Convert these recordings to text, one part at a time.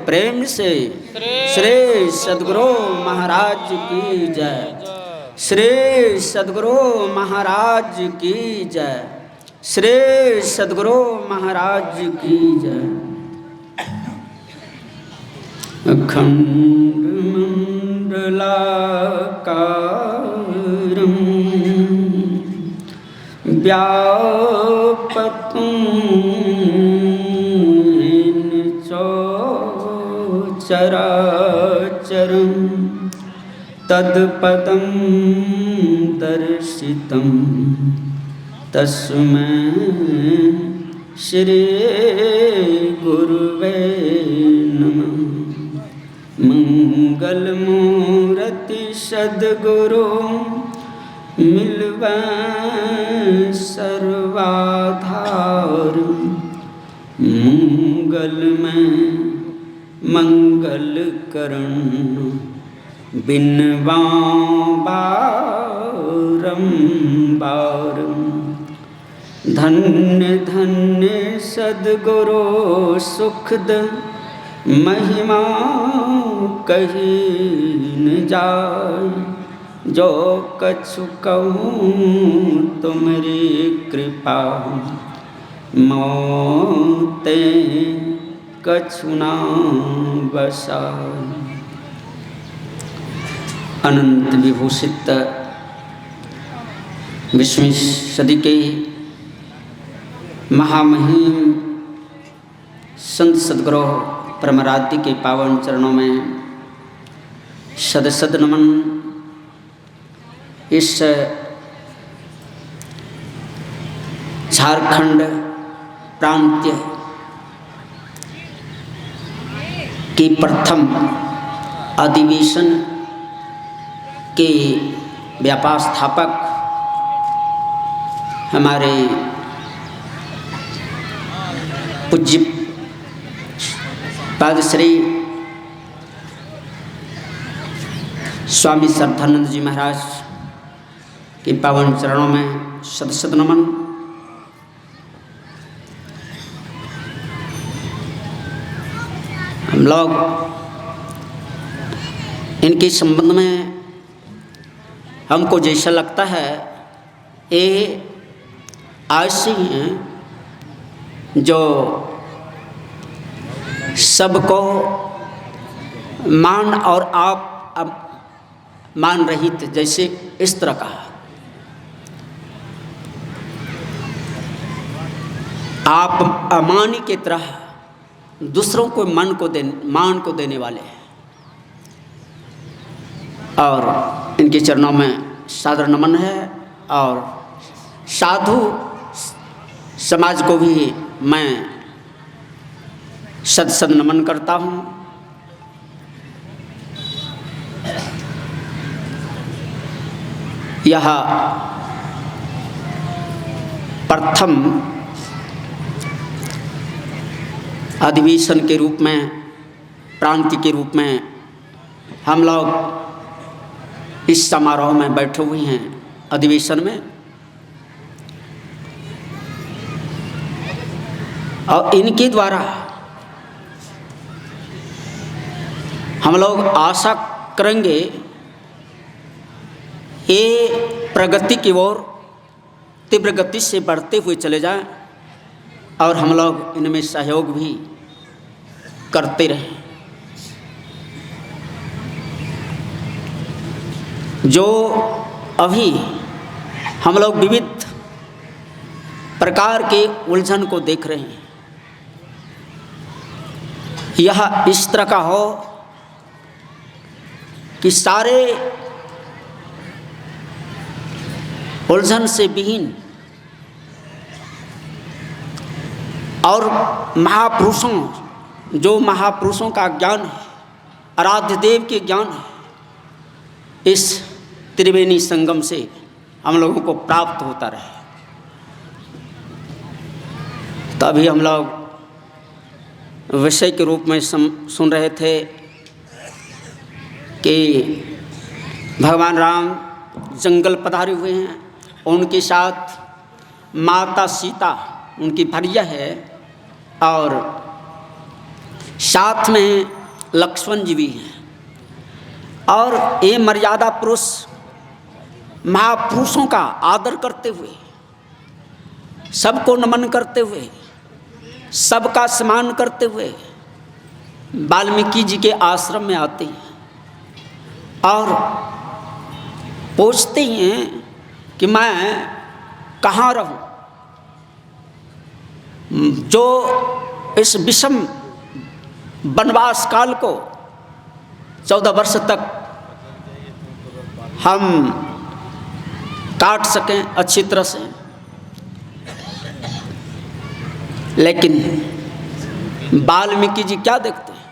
प्रेम से श्री सद्गुरु महाराज की जय। श्री सद्गुरु महाराज की जय। श्री सद्गुरु महाराज की जय। अखंड मंडलाकारं व्यापकं येन चराचरं तत्पदं दर्शितं तस्मै श्री गुरुवे नमः। मंगल मूर्ति सद्गुरु मिलवै सर्वाधार। मंगल में मंगल करण बिनवा बारंबार। धन्य धन्य सद्गुरु सुखद महिमा कही न जाय। जो कछु कहूँ तुमरी कृपा मोते कछु ना बसाय। अनंत विभूषित 20वीं सदी के महामहिम संत सद्गुरु परमराध्य के पावन चरणों में सद सद नमन। इस झारखंड प्रांतीय की प्रथम अधिवेशन के व्यापार स्थापक हमारे पूज्य पाद श्री स्वामी श्रद्धानंद जी महाराज के पावन चरणों में सद सद नमन। हम लोग इनके संबंध में हमको जैसा लगता है ये ऐसे हैं जो सबको मान और आप मान रहित, जैसे इस तरह का आप अमानी की तरह दूसरों को मान को देने वाले हैं। और इनके चरणों में सादर नमन है। और साधु समाज को भी मैं सद सद नमन करता हूँ। यह प्रथम अधिवेशन के रूप में, प्रांति के रूप में हम लोग इस समारोह में बैठे हुए हैं। अधिवेशन में और इनके द्वारा हम लोग आशा करेंगे ये प्रगति की ओर तीव्र गति से बढ़ते हुए चले जाएं और हम लोग इनमें सहयोग भी करते रहें। जो अभी हम लोग विविध प्रकार के उलझन को देख रहे हैं, यह इस तरह का हो कि सारे उलझन से विहीन और महापुरुषों, जो महापुरुषों का ज्ञान है, आराध्य देव के ज्ञान है, इस त्रिवेणी संगम से हम लोगों को प्राप्त होता रहे। तभी हम लोग विषय के रूप में सुन रहे थे कि भगवान राम जंगल पधारे हुए हैं, उनके साथ माता सीता उनकी भार्या है और साथ में लक्ष्मण जी भी हैं। और ये मर्यादा पुरुष महापुरुषों का आदर करते हुए, सबको नमन करते हुए, सबका सम्मान करते हुए वाल्मीकि जी के आश्रम में आते हैं और पूछते हैं कि मैं कहाँ रहूं। जो इस विषम वनवास काल को 14 वर्ष तक हम काट सकें अच्छी तरह से, लेकिन वाल्मीकि जी क्या देखते हैं?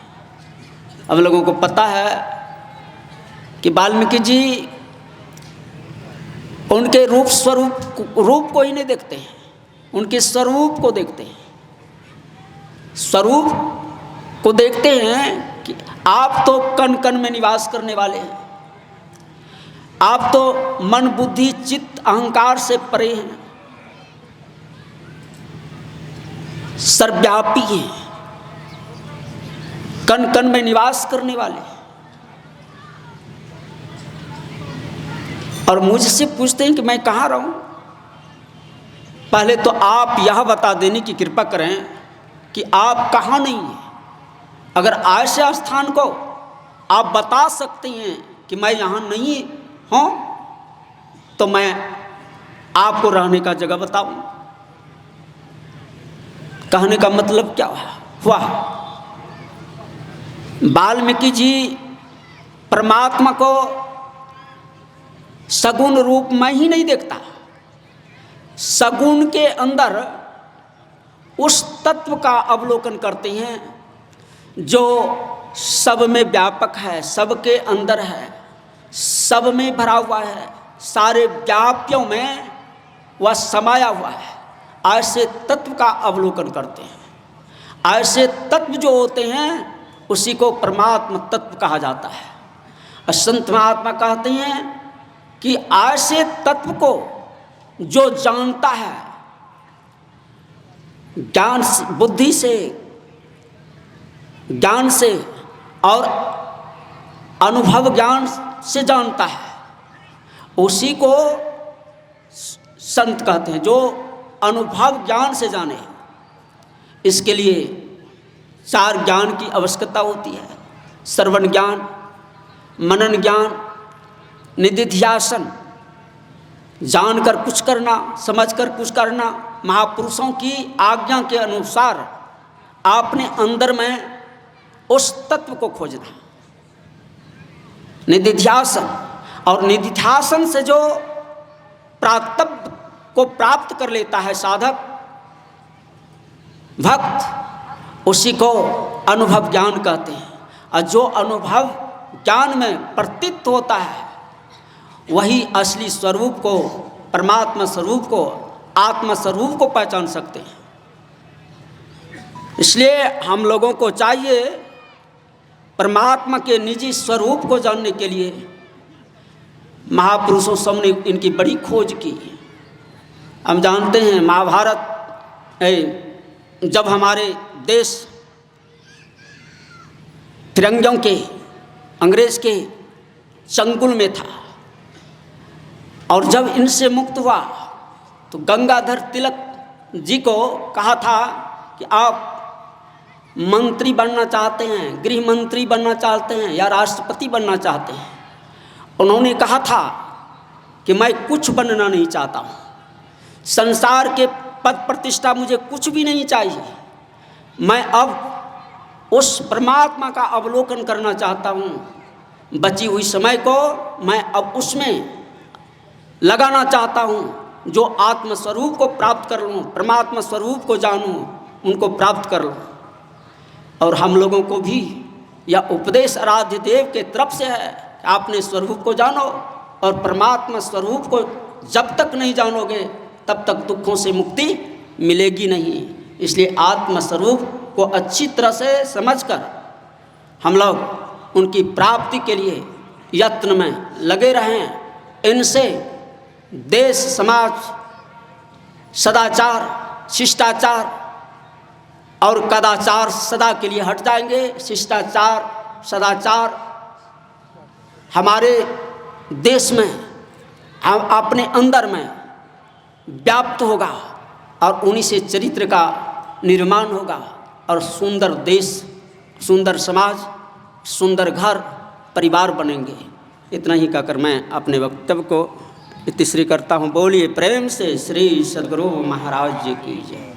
हम लोगों को पता है कि वाल्मीकि जी उनके रूप को ही नहीं देखते हैं, उनके स्वरूप को देखते हैं। स्वरूप को देखते हैं कि आप तो कण कण में निवास करने वाले हैं, आप तो मन बुद्धि चित्त अहंकार से परे हैं, सर्वव्यापी हैं, कण कण में निवास करने वाले हैं। और मुझसे पूछते हैं कि मैं कहाँ रहूं। पहले तो आप यह बता देने की कृपा करें कि आप कहाँ नहीं हैं। अगर ऐसे स्थान को आप बता सकते हैं कि मैं यहाँ नहीं हूँ, तो मैं आपको रहने का जगह बताऊं। कहने का मतलब क्या हुआ? वाल्मीकि जी परमात्मा को सगुण रूप में ही नहीं देखता, सगुण के अंदर उस तत्व का अवलोकन करते हैं जो सब में व्यापक है, सबके अंदर है, सब में भरा हुआ है, सारे व्याप्यों में वह समाया हुआ है। ऐसे तत्व का अवलोकन करते हैं। ऐसे तत्व जो होते हैं उसी को परमात्मा तत्व कहा जाता है। संत महात्मा कहते हैं कि ऐसे तत्व को जो जानता है, ज्ञान बुद्धि से, ज्ञान से और अनुभव ज्ञान से जानता है, उसी को संत कहते हैं, जो अनुभव ज्ञान से जाने। इसके लिए 4 ज्ञान की आवश्यकता होती है: श्रवण ज्ञान, मनन ज्ञान, निधिध्यासन, जानकर कुछ करना, समझकर कुछ करना, महापुरुषों की आज्ञा के अनुसार अपने अंदर में उस तत्व को खोजना, निधिध्यासन। और निधिध्यासन से जो प्राप्तव्य को प्राप्त कर लेता है साधक भक्त, उसी को अनुभव ज्ञान कहते हैं। और जो अनुभव ज्ञान में प्रतीत होता है वही असली स्वरूप को, परमात्मा स्वरूप को, आत्मा स्वरूप को पहचान सकते हैं। इसलिए हम लोगों को चाहिए परमात्मा के निजी स्वरूप को जानने के लिए महापुरुषों सब ने इनकी बड़ी खोज की। हम जानते हैं महाभारत जब हमारे देश फिरंगियों के, अंग्रेज के चंगुल में था और जब इनसे मुक्त हुआ तो गंगाधर तिलक जी को कहा था कि आप मंत्री बनना चाहते हैं, गृह मंत्री बनना चाहते हैं या राष्ट्रपति बनना चाहते हैं। उन्होंने कहा था कि मैं कुछ बनना नहीं चाहता हूँ, संसार के पद प्रतिष्ठा मुझे कुछ भी नहीं चाहिए, मैं अब उस परमात्मा का अवलोकन करना चाहता हूँ। बची हुई समय को मैं अब उसमें लगाना चाहता हूँ जो आत्मस्वरूप को प्राप्त कर लूँ, परमात्मा स्वरूप को जानूँ, उनको प्राप्त कर लूँ। और हम लोगों को भी यह उपदेश आराध्य देव के तरफ से है कि आपने स्वरूप को जानो, और परमात्मा स्वरूप को जब तक नहीं जानोगे तब तक दुखों से मुक्ति मिलेगी नहीं। इसलिए आत्म स्वरूप को अच्छी तरह से समझकर हम लोग उनकी प्राप्ति के लिए यत्न में लगे रहें। इनसे देश समाज सदाचार, शिष्टाचार और कदाचार सदा के लिए हट जाएंगे। शिष्टाचार सदाचार हमारे देश में, हम अपने अंदर में व्याप्त होगा और उन्हीं से चरित्र का निर्माण होगा और सुंदर देश, सुंदर समाज, सुंदर घर परिवार बनेंगे। इतना ही कहकर मैं अपने वक्तव्य को इतिश्री करता हूँ। बोलिए प्रेम से श्री सद्गुरु महाराज जी की जय।